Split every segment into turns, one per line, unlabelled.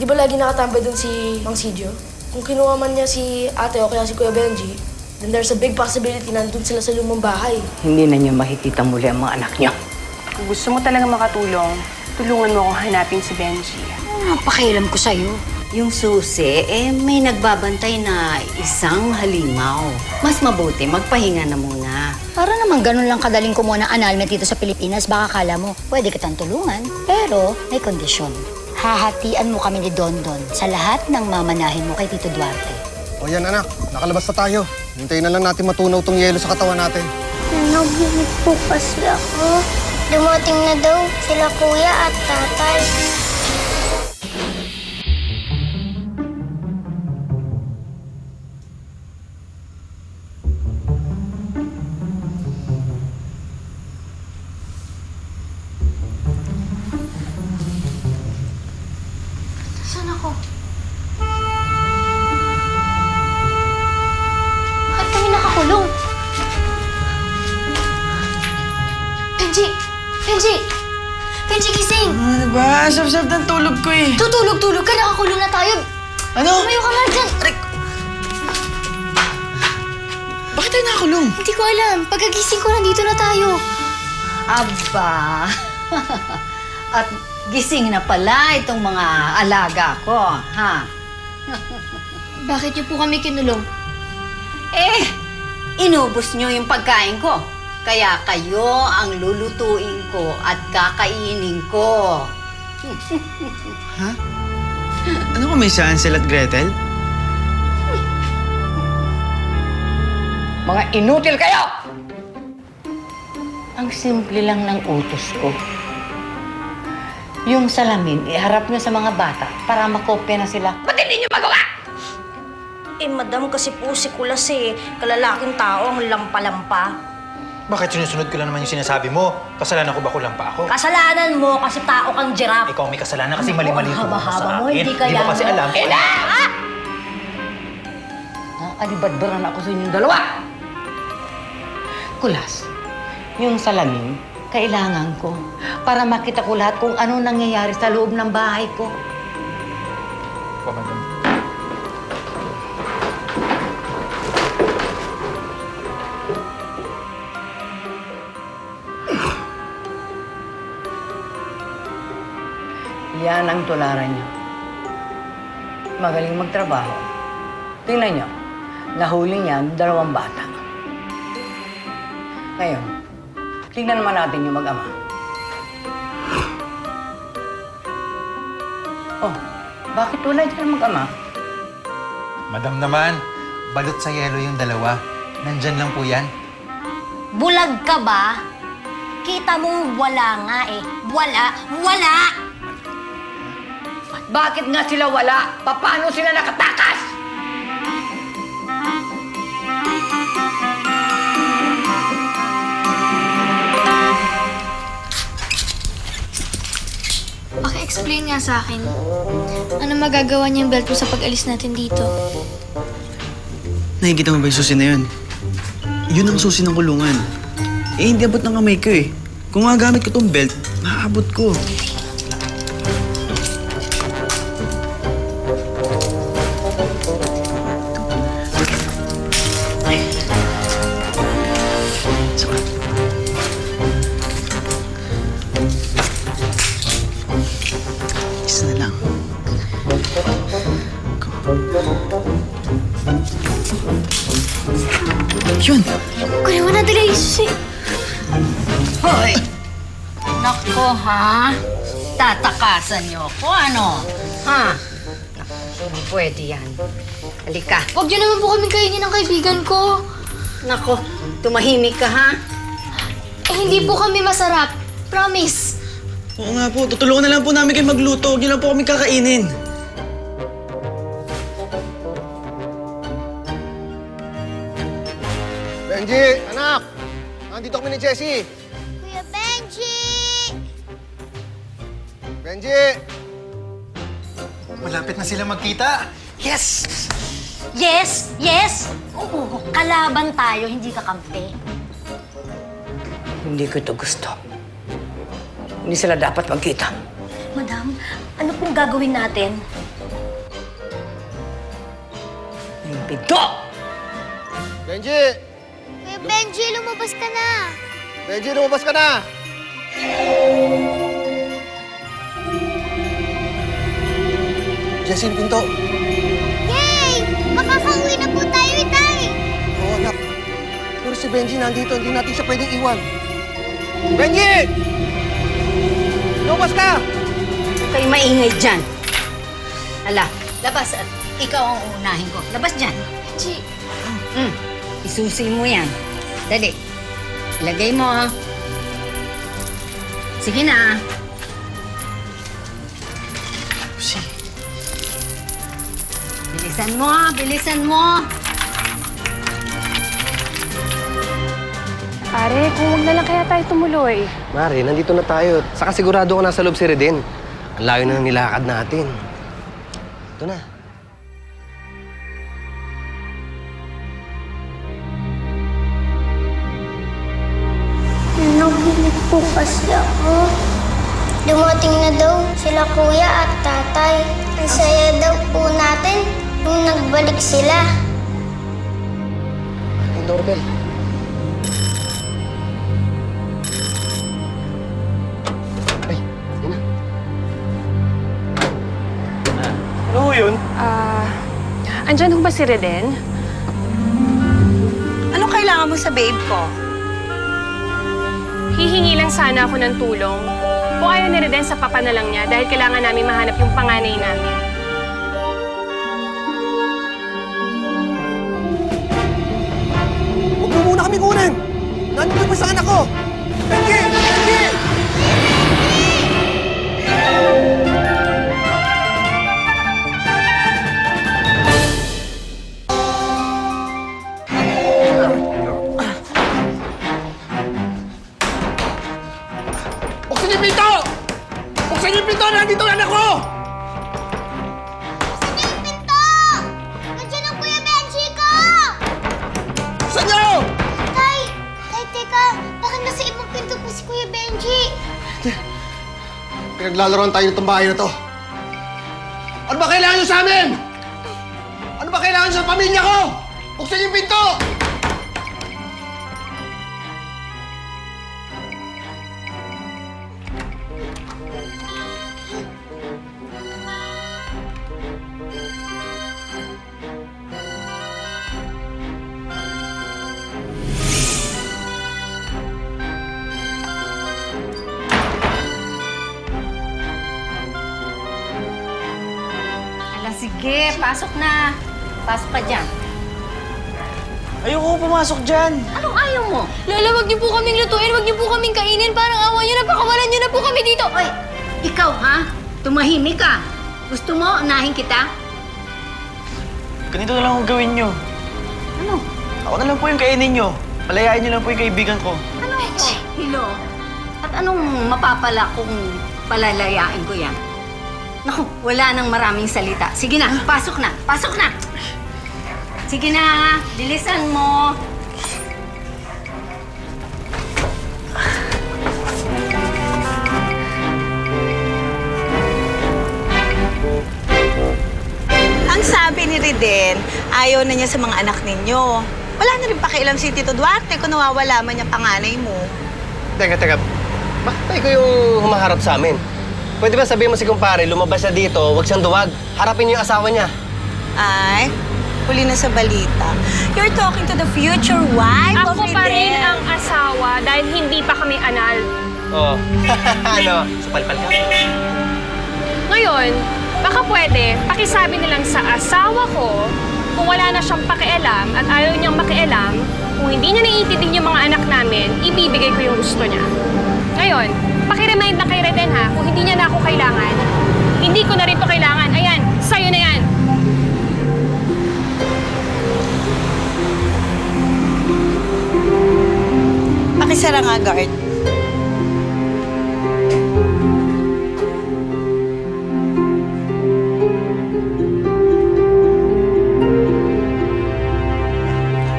Di ba lagi nakatambay doon si Mang Sidio? Kung kinuha man niya si ate o kaya si Kuya Benji, then there's a big possibility nandun sila sa lumang bahay.
Hindi na niyo makikita muli ang mga anak niyo.
Kung gusto mo talaga makatulong, tulungan mo akong hanapin si Benji.
Ano pakialam ko sa'yo?
Yung susi, may nagbabantay na isang halimaw. Mas mabuti, magpahinga na muna.
Para naman ganun lang kadaling kumuha ng annulment dito sa Pilipinas, baka kala mo, pwede kitang tulungan. Pero may kondisyon. Hahatian mo kami ni Dondon sa lahat ng mamanahin mo kay Tito Duarte.
O yan anak, nakalabas na tayo. Hintayin na lang natin matunaw tong yelo sa katawan natin.
Nanaginip po kasi ako. Dumating na daw sila kuya at tatay.
Saan ako? Bakit kami nakakulong? Benji! Benji! Benji, gising!
Ano ba? Sab-sab ng tulog ko eh.
Tutulog-tulog ka, nakakulong na tayo.
Ano?
Tumayo ka nga dyan.
Bakit tayo nakakulong?
Hindi ko alam. Pagkagising ko, nandito na tayo.
Aba! At gising na pala itong mga alaga ko, ha?
Bakit niyo po kami kinulong?
Inubos niyo yung pagkain ko. Kaya kayo ang lulutuin ko at kakainin ko.
Ha? Ano kung may si Hansel at Gretel?
Mga inutil kayo! Ang simple lang ng utos ko. Yung salamin, iharap nyo sa mga bata para makopya na sila. Ba't hindi nyo magawa?
Madam, kasi po si Kulas kalalaking tao ang lampa-lampa.
Bakit sinusunod ko lang naman yung sinasabi mo? Kasalanan ko ba kulang pa ako?
Kasalanan mo kasi tao kang giraffe.
Ikaw may kasalanan kasi mali-mali ko
haba-haba mo, hindi
Di
kaya
mo kasi alam.
Alibadbaran ako sa inyong dalawa! Kulas, yung salamin, kailangan ko para makita ko lahat kung ano nangyayari sa loob ng bahay ko.
Madam.
Yan ang tularan niyo. Magaling magtrabaho. Tingnan niyo, nahuli niya ang 2 bata. Ngayon, tingnan naman natin yung mag-ama. Oh, bakit wala dyan mag-ama?
Madam naman, balot sa yelo yung 2. Nandyan lang po yan.
Bulag ka ba? Kita mo wala nga Wala! Wala!
Bakit nga sila wala? Paano sila nakatakas?
Paki-explain nga sa akin. Ano magagawa niyang belt mo sa pag-alis natin dito?
Nakikita mo ba yung susi na yun? Yun ang susi ng kulungan. Hindi abot ng kamay ko eh. Kung magamit ko tong belt, maaabot ko. Isa na lang. Yun!
Kuya, wala dala yung susi.
Hoy! Nako, ha? Tatakasan niyo ako, ano? Ha? Hindi pwede yan. Halika.
Huwag niyo naman po kami kainin ng kaibigan ko.
Nako, tumahimik ka, ha?
Hindi po kami masarap. Promise.
Oo nga po, tutulungan na lang po namin kayo magluto. Huwag niyo lang po kami kakainin.
Benji, anak! Nandito kami ni Jessie.
Kuya Benji!
Benji!
Malapit na sila magkita. Yes!
Yes! Yes! Oo, kalaban tayo, hindi kakampi.
Hindi ko ito gusto. Hindi sila dapat magkita.
Madam, ano pong gagawin natin?
pinto!
Benji!
Kuya Benji, lumabas ka na.
Benji, lumabas ka na! Jessie, yung pinto.
Yay! Makakauwi na po tayo, Itay.
Oo, anak. Pero si Benji nandito, hindi natin siya pwedeng iwan. Benji! Lumabas ka!
Huwag kayo maingay dyan. Ala, labas at ikaw ang uunahin ko. Labas dyan.
Benji.
Isusi mo yan. Dali. Ilagay mo. Sige na. Bilisan mo, bilisan mo.
Pare, kung wag na lang kaya tayo tumuloy.
Mare, nandito na tayo. Saka sigurado ka nasa loob si Reden. Ang layo na ng nilakad natin. Ito na.
Nagulit po kasi ako. Dumating na daw sila kuya at tatay. Ang saya daw po natin nung nagbalik sila.
Yung doorbell. Ay, yun na.
Ano ho yun?
Andyan ho ba si Reden?
Anong kailangan mo sa babe ko?
Hihingi lang sana ako ng tulong. Kung ayaw ni Reden, sa papa na lang niya dahil kailangan namin mahanap yung panganay namin.
Huwag mo muna kami kunin! Nandito pa sa anak ko! Benji! Benji! Buksan niyo yung pinto! Buksan niyo yung pinto! Nandito ang anak ko!
Buksan niyo yung pinto! Nandiyan ang Kuya Benji ko!
Buksan niyo!
Tay! Tay, teka. Baka nasa ibang pinto po si Kuya Benji.
Pinaglalaroan tayo nitong bahay na to. Ano ba kailangan nyo sa amin? Ano ba kailangan nyo sa pamilya ko? Buksan niyo yung pinto!
Ala, sige. Pasok na. Pasok ka dyan.
Ayoko pumasok dyan.
Anong ayaw mo?
Lola, wag niyo po kaming lutuin, wag niyo po kaming kainin. Parang awa niyo na, pakawalan niyo na po kami dito.
Oy, ikaw ha? Tumahimik ka. Gusto mo, unahin kita?
Ganito na lang ang gawin nyo.
Ano?
Ako na lang po yung kainin nyo. Palayain nyo lang po yung kaibigan ko.
Ano? Oh, Hilo. At anong mapapala kung palalayain ko yan? Naku, wala nang maraming salita. Sige na, pasok na. Pasok na. Sige na, bilisan mo.
Ang sabi ni Reden, ayaw na niya sa mga anak ninyo. Wala na rin pakialam si Tito Duarte kung nawawala man yung panganay mo.
Teka. Bakit tayo yung humaharap sa amin? Pwede ba sabihin mo si kumpare, lumabas siya dito, huwag siyang duwag. Harapin niyo yung asawa niya.
Ay, huli na sa balita. You're talking to the future wife of
Ako pa rin
Reden.
ang asawa dahil hindi pa kami anal.
Oo. Ano? Supalpal ka?
Ngayon, baka pwede, pakisabi nilang sa asawa ko kung wala na siyang pakialam at ayaw niyang makialam, kung hindi niya naiintindihan yung mga anak namin, ibibigay ko yung gusto niya. Ngayon, pakiremind na kay Reden ha, kung hindi niya na ako kailangan, hindi ko na rin to kailangan. Ayan, sa'yo na yan.
Pakisara nga, guard.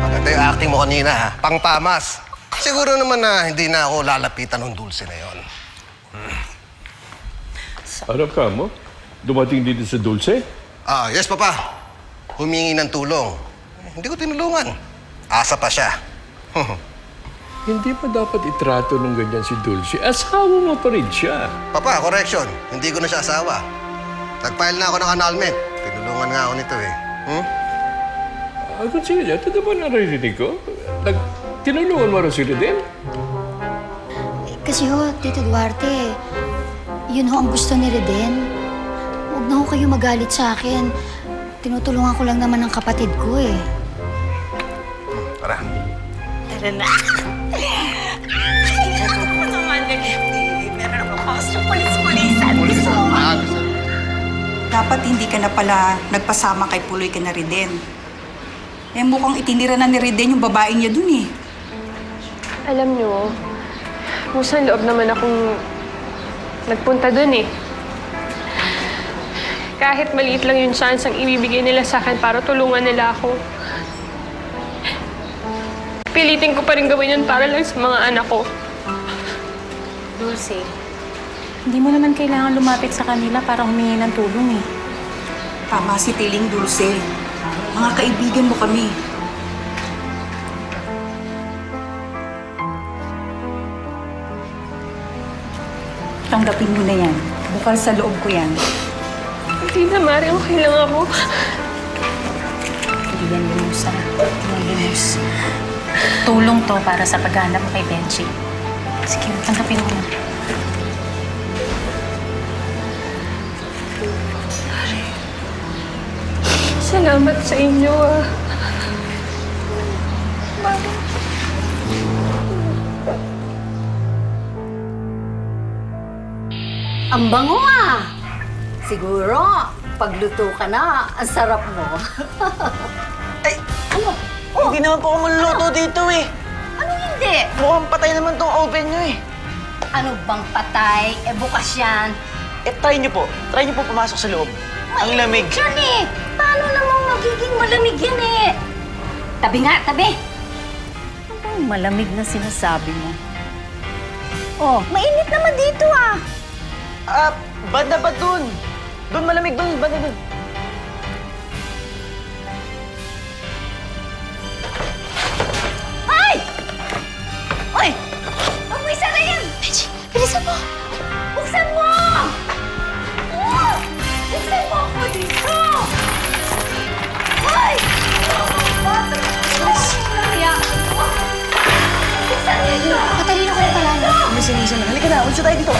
Maganda yung acting mo kanina, ha? Pangpamas. Siguro naman na hindi na ako lalapitan ng dulce na yon.
Harap ka mo? Dumating dito sa Dulce?
Yes, Papa. Humingi ng tulong. Hindi ko tinulungan. Asa pa siya.
Hindi pa dapat itrato ng ganyan si Dulce. Asawa mo pa rin siya.
Papa, correction. Hindi ko na siya asawa. Nag-file na ako ng annulment. Tinulungan nga ako nito eh.
Agad sige, ito na ba naririnig ko? Tinulungan mo rin sila din?
Kasi ho, Tito Duarte, yun ho ang gusto ni Reden. Huwag na ho kayo magalit sa akin. Tinutulungan ko lang naman ang kapatid ko eh.
Tara.
Tara na. Ano naman nag-FD? Meron ako kaos yung polis-polisan.
Dapat hindi ka na pala nagpasama kay Puloy ka na Reden. Eh mukhang itinira na ni Reden yung babae niya dun eh.
Alam nyo, musang loob naman akong nagpunta dun eh. Kahit maliit lang yung chance ang ibibigay nila sa akin para tulungan nila ako. Pilitin ko pa rin gawin yun para lang sa mga anak ko.
Dulce, hindi mo naman kailangan lumapit sa kanila para humingi ng tulong eh.
Tama si Tiling Dulce. Mga kaibigan mo kami. Tanggapin mo na yan. Bukal sa loob ko yan.
Hindi na, Mari. Okay lang ako.
Hindi yan limos, ha? Hindi yan limos. Tulong to para sa paghahanap mo kay Benji. Sige, tanggapin mo na.
Salamat sa inyo, ah.
Ang bango ah! Siguro, pagluto ka na, ang sarap mo. Ano?
Hindi naman po ako maluluto dito eh.
Ano hindi?
Mukhang patay naman tong oven nyo eh.
Ano bang patay? Eh, bukas yan.
Eh, try nyo po. Try nyo po pumasok sa loob. Ang lamig.
Yan eh! Paano namang magiging malamig yan eh? Tabi nga, tabi! Ano bang malamig na sinasabi mo? Oh, mainit naman dito ah!
Banda ba dun? Dun malamig dun, banda dun.
Ay! Oy! Huwag mo isara yan! Benji, bilisan mo! Buksan mo! Oh! Buksan mo ako dito! Ay! Buksan mo ito!
Matalino ko na pala.
Misa na. Halika na, ulit tayo dito.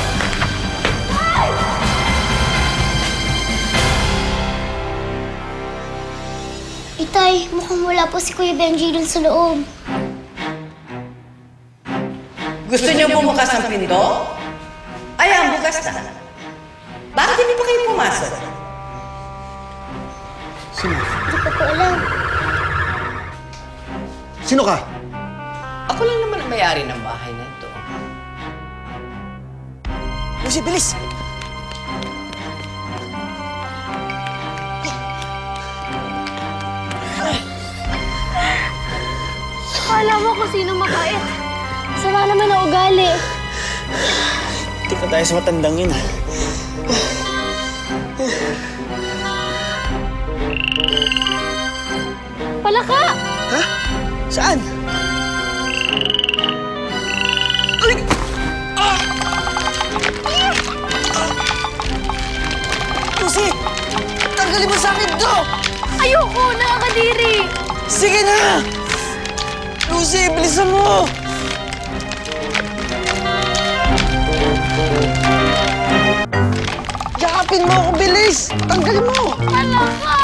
Itay, mukhang wala po si Kuya Benji dun sa loob.
Gusto niyo bumukas ang pinto? Ayan, bukas na. Bakit hindi pa kayo pumasok?
Sino?
Hindi ko po alam.
Sino ka?
Ako lang naman ang may-ari ng bahay na ito.
Lucy, bilis!
Akala mo kung sino mabait. Sama naman ang ugali.
Hindi pa tayo sa matandang yun, ha?
Palaka!
Ha? Saan? Ay! Lucy! Tanggalin mo sa akin to!
Ayoko! Nakakadiri!
Sige na! Lucy, bilisan mo! Yakapin mo ako, bilis! Tanggalin mo!
Palaka!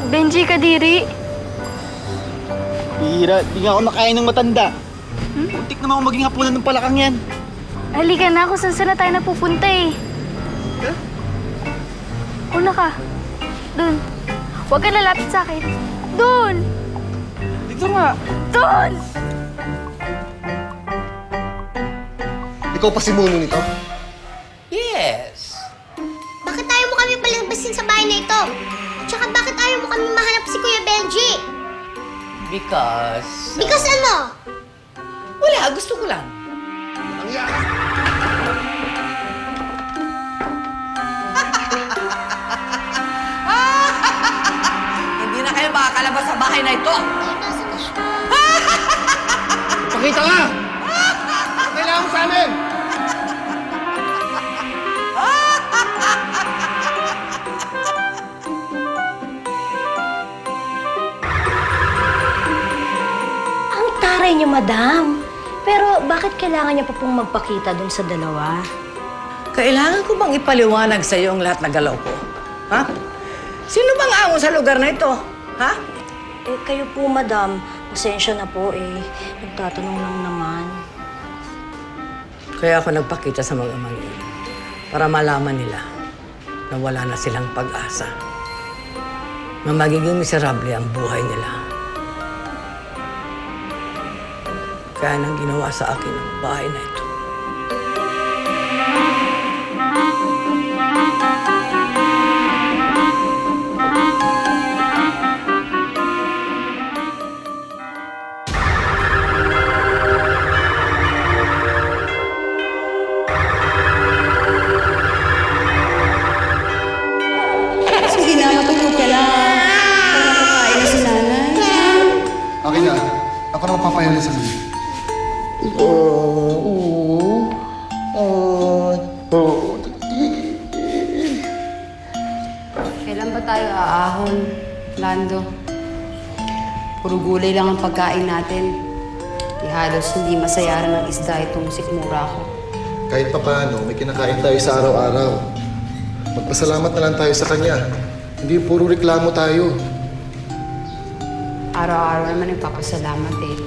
Benji, kadiri.
Hira, di nga ako nakain ng matanda. Muntik naman ako maging hapunan ng palakang yan.
Halika na, kung saan na tayo napupunta eh. Una ka. Doon. Huwag ka lalapit sa akin. Doon!
Dito nga.
Doon!
Ikaw pa si Muno nito?
Yes.
Bakit ayaw mo kami palabasin sa bahay na ito? Tsaka bakit ayaw mo kami mahanap si Kuya Benji?
Because...
Because ano?
Wala, gusto ko lang.
Basta ka! Ano kailangan mo sa amin?
Ang taray niyo, madam. Pero bakit kailangan niya pa pong magpakita dun sa dalawa?
Kailangan ko bang ipaliwanag sa iyo ang lahat na galaw ko? Ha? Sino bang amo sa lugar na ito? Ha?
Eh, kayo po, madam. Pasensya na po eh. Nagtatanong lang naman.
Kaya ako nagpakita sa mga mangin para malaman nila na wala na silang pag-asa. Na magiging miserable ang buhay nila. Kaya nang ginawa sa akin ang bahay na ito.
Sige na, matulog ka lang. Para kakain na si nanay.
Okay na. Ako na magpapayala sa mga.
Kailan ba tayo aahon, Lando? Puro gulay lang ang pagkain natin. Di halos hindi masayaran ng isda itong sikmura ko.
Kahit pa paano, may kinakain tayo sa araw-araw. Magpasalamat na lang tayo sa kanya. Hindi puro reklamo tayo.
Araw-araw naman nagpapasalamat eh.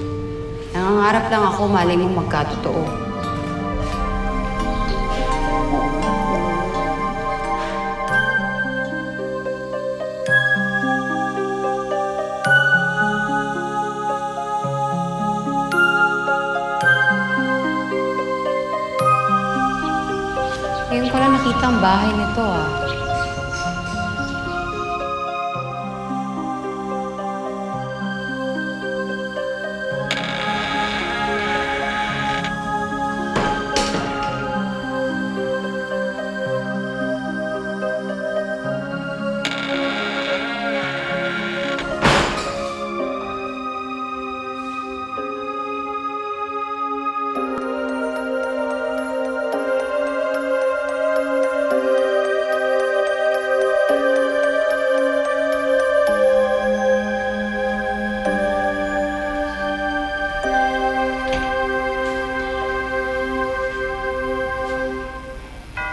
Nangangarap lang ako, malay mo magkatotoo. Ngayon ko lang nakita ang bahay nito ah.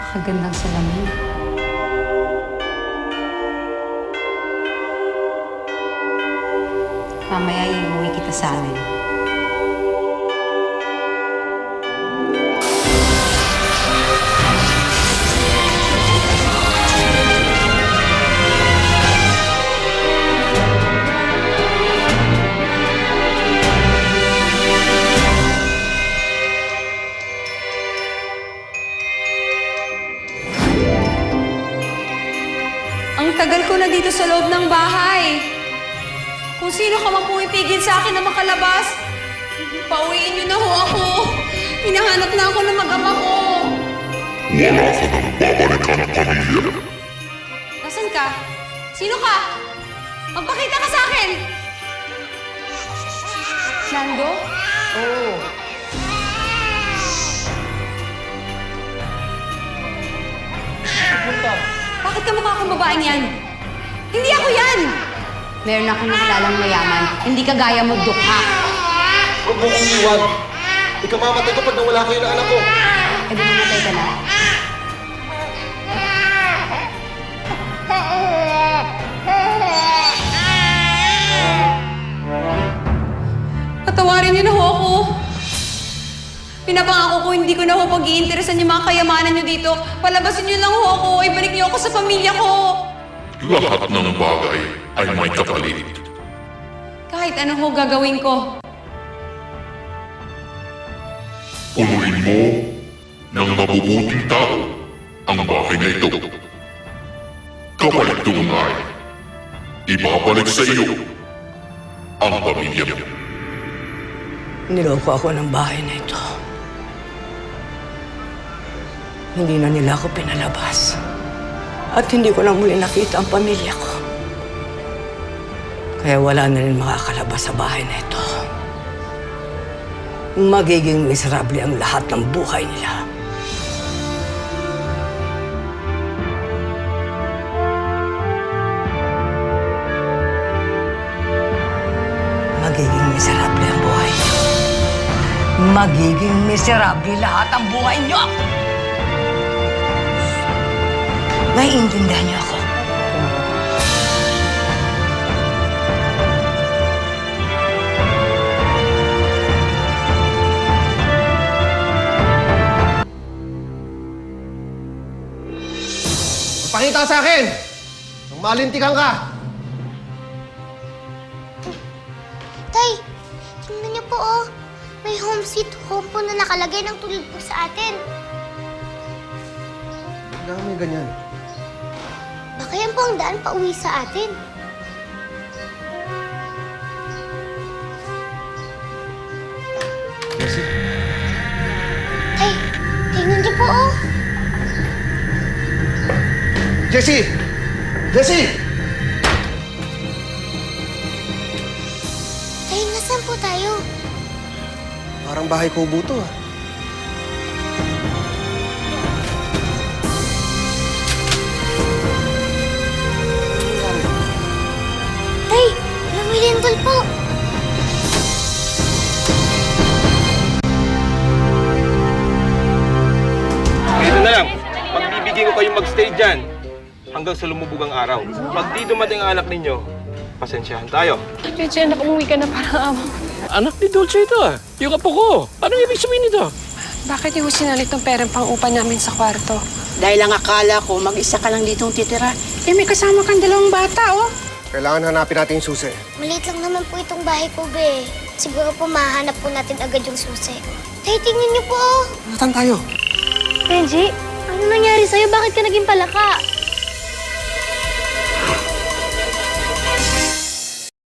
Kagandang salamin. Mamaya iuwi kita sa amin. Ang tagal ko na dito sa loob ng bahay. Kung sino ka man pumipigil sa akin na makalabas, pauwiin niyo na ho ako. Hinahanap na ako ng mag-ama ko.
Wala ka nang babalikan ng pamilya.
Nasaan ka? Sino ka? Magpakita ka sa akin! Nando? Oo. Bakit ka mukha akong babaeng yan? Hindi ako yan! Meron akong nakilalang mayaman. Hindi ka gaya mo, dukha.
Huwag mo kong iwan. Ikamamatay ko pag nawala kayo na anak ko.
Eh, di mamatay ka na. Patawarin niyo na ho ako. Pinapangako ko hindi ko na ho pag-iinteresan yung mga kayamanan niyo dito. Palabasin niyo lang ho ako. Ibalik niyo ako sa pamilya ko.
Lahat ng bagay ay may kapalit.
Kahit ano ho gagawin ko.
Punuin mo ng mabubuting tao ang bahay na ito. Kapalit doon ay ibabalik sa iyo ang pamilya mo.
Niloko ako ng bahay na ito. Hindi na nila ako pinalabas. At hindi ko na muli nakita ang pamilya ko. Kaya wala na rin makakalabas sa bahay na ito. magiging miserable ang lahat ng buhay nila. Magiging miserable ang buhay niyo. Magiging miserable lahat ang buhay niyo! Naiintindihan niyo ako.
Pakita sa akin! Nang malintikan ka!
Tay, tingnan niyo po oh. May home sweet home po na nakalagay ng tulad po sa atin.
Kailangan may ganyan.
Baka yan po ang daan pa uwi sa atin.
Jessie?
Tay, tingnan niyo po oh.
Jessie! Jessie!
Tay, nasaan po tayo?
Parang bahay kubo to ah.
Tay, may lindol po.
Ganito na lang, pagbibigyan ko kayong magstay dyan hanggang sa lumubog ang araw. Pag di dumating ang anak ninyo, pasensyahan tayo.
Jeje, anak, umuwi ka na parang amo.
Anak ni Dulce ito ah. Yung apo ko. Anong ibig sabihin nito?
Bakit yung sinalit ng perang pang-upa namin sa kwarto?
Dahil ang akala ko, mag-isa ka lang ditong titira. Eh, may kasama kang dalawang bata, oh.
Kailangan hanapin natin yung susi.
Maliit lang naman po itong bahay ko, be. Siguro po mahanap po natin agad yung susi. Tay, tingnan niyo po.
Saan tayo?
Benji, ano nangyari sa'yo? Bakit ka naging palaka?